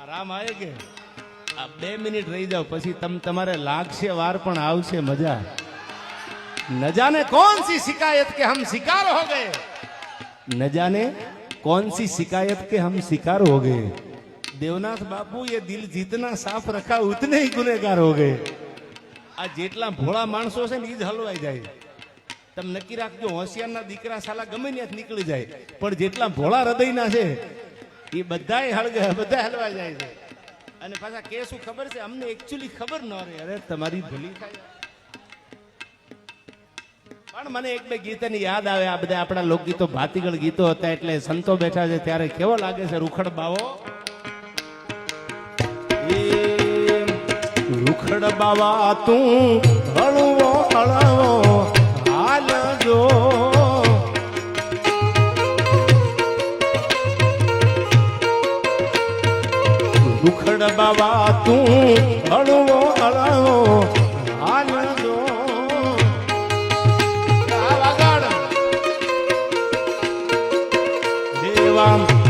આરામ આવે કે આ 2 મિનિટ રહી જાઓ પછી તમારે લાગશે વાર પણ આવશે મજા. ન જાને कौन सी शिकायत के हम शिकार हो गए, न जाने कौन सी शिकायत के हम शिकार हो गए. देवनाथ बापू ये दिल जितना साफ रखा उतने ही गुનેગાर हो गए. આ જેટલા ભોળા માણસો છે ને એ જ હલવાઈ જાય. તમે નક્કી રાખજો હોશિયારના દીકરા સાલા ગમે ત્યાં નીકળી જાય, પણ જેટલા ભોળા હૃદયના છે એ બધાય બધા હલવાઈ જાય છે. અને પાછા કે શું ખબર છે, અમને એકચ્યુઅલી ખબર ન રહે. અરે તમારી ભૂલી થાય. પણ મને એક બે ગીતની યાદ આવે. આ બધા આપણા લોકગીતો ભાતીગળ ગીતો હતા એટલે સંતો બેઠા છે ત્યારે કેવો લાગે છે રૂખડ બાવો. રૂખડ બાવા તું હળવો હળવો હાલજો, રૂખડ બાવા તું હળવો હળવો હાલજો.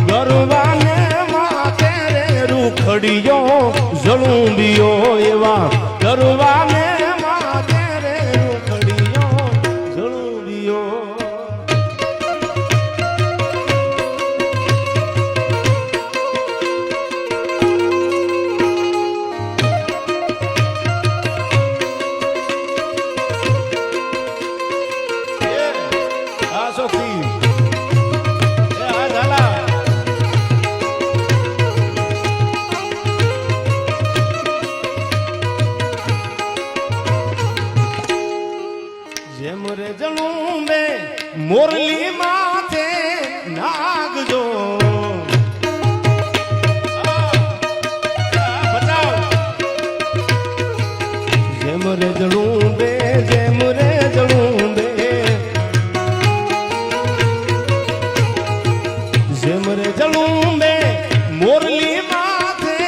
ગરવાને માથે રે રૂખડીયો જળુંબિયો, એવા ગરવાને માથે રે રૂખડીયો જળુંબિયો. આ સોફી મોરલી માથે નાગજો, જેમ રે જળું બે, જેમ રે જળું બે, જેમ રે જળું બે મોરલી માથે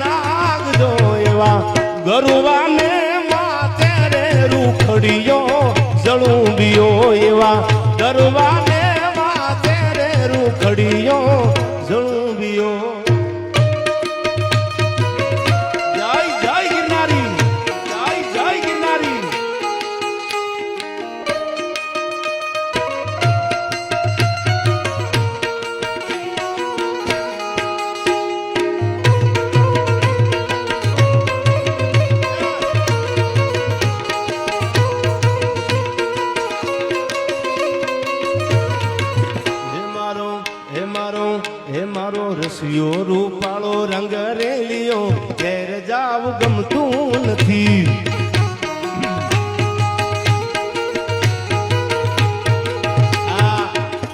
નાગજો, એવા ગરુવાને માથે રે રૂખડીયો જળુંબિયો, એવા ગરવાને માથે રે રૂખડીયો જળુંબિયો. જય જય ગિરનારી, જય જય ગિરનારી. હે મારો રસિયો રૂપાળો રંગ રેલિયો, ઘેર જાવ ગમતું નથી.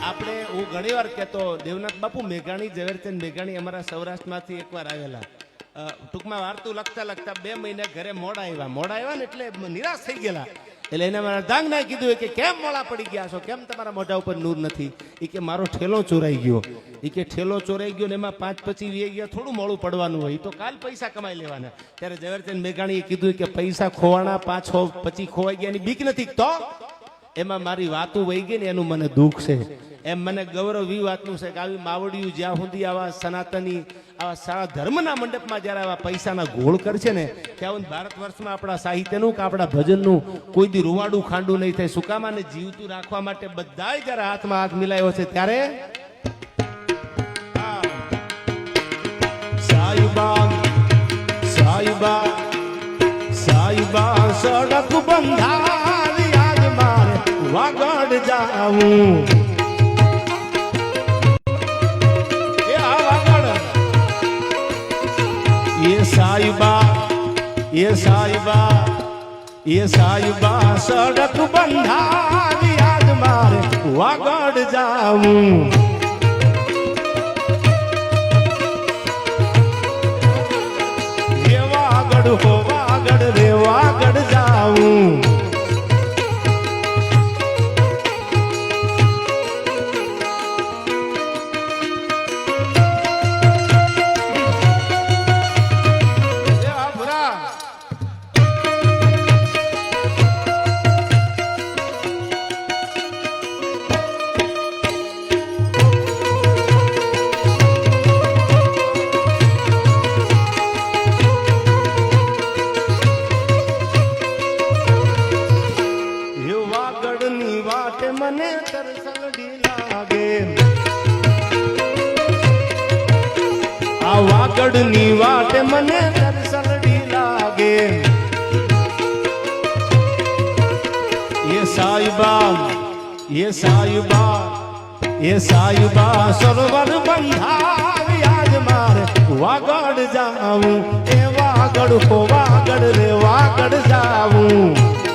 આપણે હું ઘણી વાર કહેતો દેવનાથ બાપુ મેઘાણી ઝવેરચંદ મેઘાણી અમારા સૌરાષ્ટ્રમાંથી એકવાર આવેલા. ટૂંકમાં વાર્તું લખતા લખતા 2 મહિના ઘરે મોડા આવ્યા ને એટલે નિરાશ થઈ ગયેલા. એટલે એને મારા ધાંગના કીધું કે કેમ મોડા પડી ગયા છો, કેમ તમારા મોઢા ઉપર નૂર નથી. એ કે મારો ઠેલો ચોરાઈ ગયો. એ કે ઠેલો ચોરાઈ ગયો ને એમાં 5-25 વી ગયા, થોડું મોડું પડવાનું હોય, તો કાલ પૈસા કમાઈ લેવાના. ત્યારે ઝવેરચંદ મેઘાણીએ કીધું કે પૈસા ખોવાના 5-25 ખોવાઈ ગયા એની બીક નથી, તો એમાં મારી વાતું વહી ગઈ ને એનું મને દુઃખ છે. એમ મને ગૌરવ એ વાતનું છે કે આવી માવડિયું જ્યાં સુધી આવા સનાતની આવા સારા ધર્મના મંડપમાં જ્યારે આવા પૈસાના ગોળ કરશે ને ત્યાં ભારત વર્ષમાં આપણા સાહિત્યનું કે આપણા ભજનનું કોઈ દી રૂવાડું ખાંડું નહીં થાય. સુકામાને જીવતું રાખવા માટે બધાય જ્યારે હાથમાં હાથ મિલાયો છે ત્યારે સાઈબા સાઈબા સાઈબા સડક બંધાવી આજ મારે વાગડ જાવું. ये साहिबा सड़क बंधावी आज मारे वागड़ जाऊं. ये वागड़ हो वागड़ रे वागड़ जाऊं. વાગડની વાટે મને દર્શનડી લાગે એ સાયુબા સરોવર બંધાવી આજ મારે વાગડ જાવું એ વાગડ રે વાગડ જાવું